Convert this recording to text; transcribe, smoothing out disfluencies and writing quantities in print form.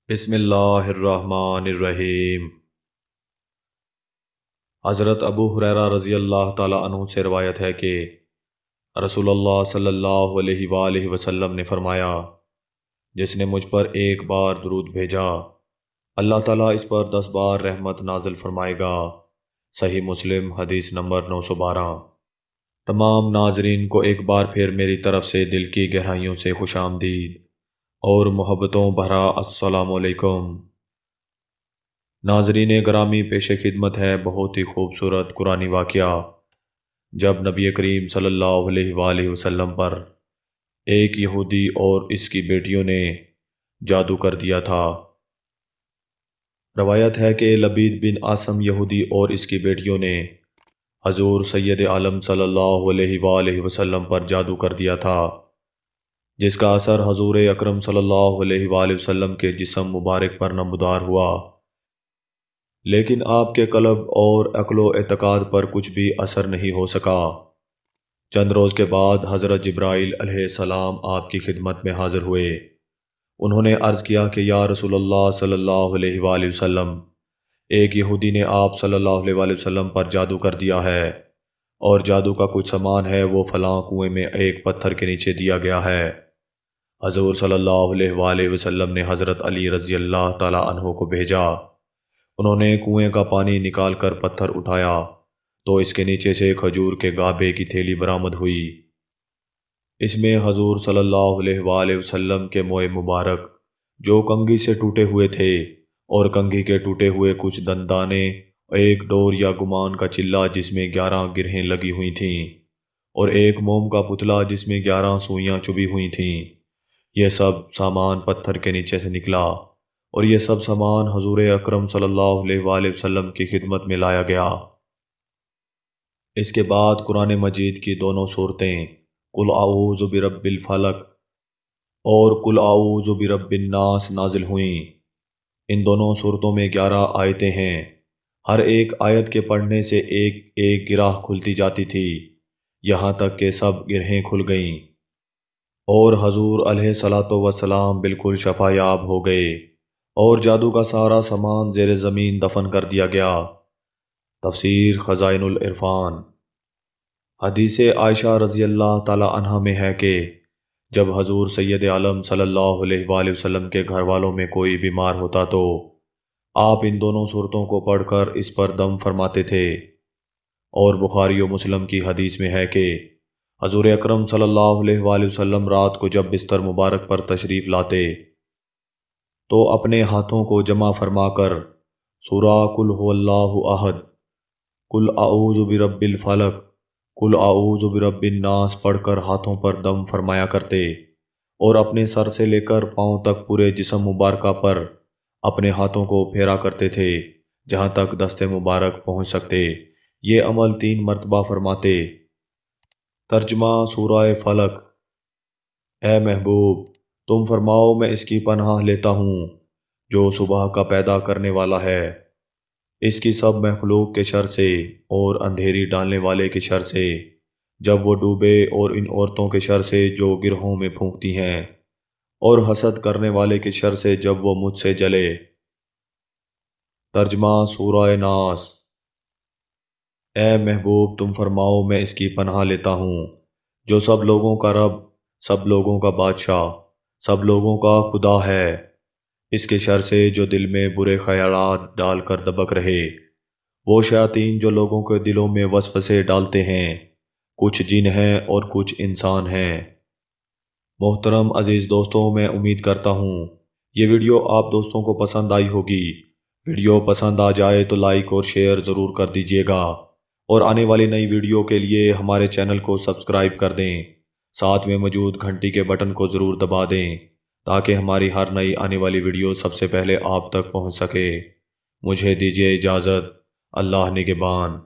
بسم اللہ الرحمن الرحیم۔ حضرت ابو ہریرہ رضی اللہ تعالی عنہ سے روایت ہے کہ رسول اللہ صلی اللہ علیہ وآلہ وسلم نے فرمایا، جس نے مجھ پر ایک بار درود بھیجا اللہ تعالیٰ اس پر 10 بار رحمت نازل فرمائے گا۔ صحیح مسلم حدیث نمبر 912۔ تمام ناظرین کو ایک بار پھر میری طرف سے دل کی گہرائیوں سے خوش آمدید اور محبتوں بھرا السلام علیکم۔ ناظرین گرامی، پیش خدمت ہے بہت ہی خوبصورت قرآنی واقعہ جب نبی کریم صلی اللہ علیہ وآلہ وسلم پر ایک یہودی اور اس کی بیٹیوں نے جادو کر دیا تھا۔ روایت ہے کہ لبید بن عاصم یہودی اور اس کی بیٹیوں نے حضور سید عالم صلی اللہ علیہ وآلہ وسلم پر جادو کر دیا تھا، جس کا اثر حضور اکرم صلی اللہ علیہ وآلہ وسلم کے جسم مبارک پر نمودار ہوا، لیکن آپ کے قلب اور عقل و اعتقاد پر کچھ بھی اثر نہیں ہو سکا۔ چند روز کے بعد حضرت جبرائیل علیہ السلام آپ کی خدمت میں حاضر ہوئے۔ انہوں نے عرض کیا کہ یا رسول اللہ صلی اللہ علیہ وآلہ وسلم، ایک یہودی نے آپ صلی اللہ علیہ وآلہ وسلم پر جادو کر دیا ہے، اور جادو کا کچھ سامان ہے وہ فلاں کنویں میں ایک پتھر کے نیچے دیا گیا ہے۔ حضور صلی اللہ علیہ وآلہ وسلم نے حضرت علی رضی اللہ تعالی عنہ کو بھیجا۔ انہوں نے کنویں کا پانی نکال کر پتھر اٹھایا تو اس کے نیچے سے کھجور کے گابے کی تھیلی برآمد ہوئی۔ اس میں حضور صلی اللہ علیہ وآلہ وسلم کے موئے مبارک جو کنگھی سے ٹوٹے ہوئے تھے، اور کنگھی کے ٹوٹے ہوئے کچھ دندانے، ایک ڈور یا گمان کا چلہ جس میں 11 گرہیں لگی ہوئی تھیں، اور ایک موم کا پتلا جس میں 11 سوئیاں چبھی ہوئی تھیں، یہ سب سامان پتھر کے نیچے سے نکلا، اور یہ سب سامان حضور اکرم صلی اللہ علیہ وآلہ وسلم کی خدمت میں لایا گیا۔ اس کے بعد قرآن مجید کی دونوں صورتیں قل اعوذ برب الفلق اور قل اعوذ برب الناس نازل ہوئیں۔ ان دونوں صورتوں میں 11 آیتیں ہیں۔ ہر ایک آیت کے پڑھنے سے ایک ایک گرہ کھلتی جاتی تھی، یہاں تک کہ سب گرہیں کھل گئیں، اور حضور علیہ الصلاۃ والسلام بالکل شفا یاب ہو گئے، اور جادو کا سارا سامان زیر زمین دفن کر دیا گیا۔ تفسیر خزائن العرفان۔ حدیث عائشہ رضی اللہ تعالی عنہ میں ہے کہ جب حضور سید عالم صلی اللہ علیہ وآلہ وسلم کے گھر والوں میں کوئی بیمار ہوتا تو آپ ان دونوں صورتوں کو پڑھ کر اس پر دم فرماتے تھے، اور بخاری و مسلم کی حدیث میں ہے کہ حضور اکرم صلی اللہ علیہ وآلہ وسلم رات کو جب بستر مبارک پر تشریف لاتے تو اپنے ہاتھوں کو جمع فرما کر سورہ قل هو اللہ احد، قل اعوذ برب الفلق، قل اعوذ برب الناس پڑھ کر ہاتھوں پر دم فرمایا کرتے، اور اپنے سر سے لے کر پاؤں تک پورے جسم مبارکہ پر اپنے ہاتھوں کو پھیرا کرتے تھے جہاں تک دست مبارک پہنچ سکتے۔ یہ عمل 3 مرتبہ فرماتے۔ ترجمہ سورہ فلق۔ اے محبوب، تم فرماؤ میں اس کی پناہ لیتا ہوں جو صبح کا پیدا کرنے والا ہے، اس کی سب مخلوق کے شر سے، اور اندھیری ڈالنے والے کے شر سے جب وہ ڈوبے، اور ان عورتوں کے شر سے جو گرہوں میں پھونکتی ہیں، اور حسد کرنے والے کے شر سے جب وہ مجھ سے جلے۔ ترجمہ سورہ ناس۔ اے محبوب، تم فرماؤ میں اس کی پناہ لیتا ہوں جو سب لوگوں کا رب، سب لوگوں کا بادشاہ، سب لوگوں کا خدا ہے، اس کے شر سے جو دل میں برے خیالات ڈال کر دبک رہے، وہ شیاطین جو لوگوں کے دلوں میں وسوسے ڈالتے ہیں، کچھ جن ہیں اور کچھ انسان ہیں۔ محترم عزیز دوستوں، میں امید کرتا ہوں یہ ویڈیو آپ دوستوں کو پسند آئی ہوگی۔ ویڈیو پسند آ جائے تو لائک اور شیئر ضرور کر دیجیے گا، اور آنے والی نئی ویڈیو کے لیے ہمارے چینل کو سبسکرائب کر دیں، ساتھ میں موجود گھنٹی کے بٹن کو ضرور دبا دیں تاکہ ہماری ہر نئی آنے والی ویڈیو سب سے پہلے آپ تک پہنچ سکے۔ مجھے دیجیے اجازت۔ اللہ نگہبان۔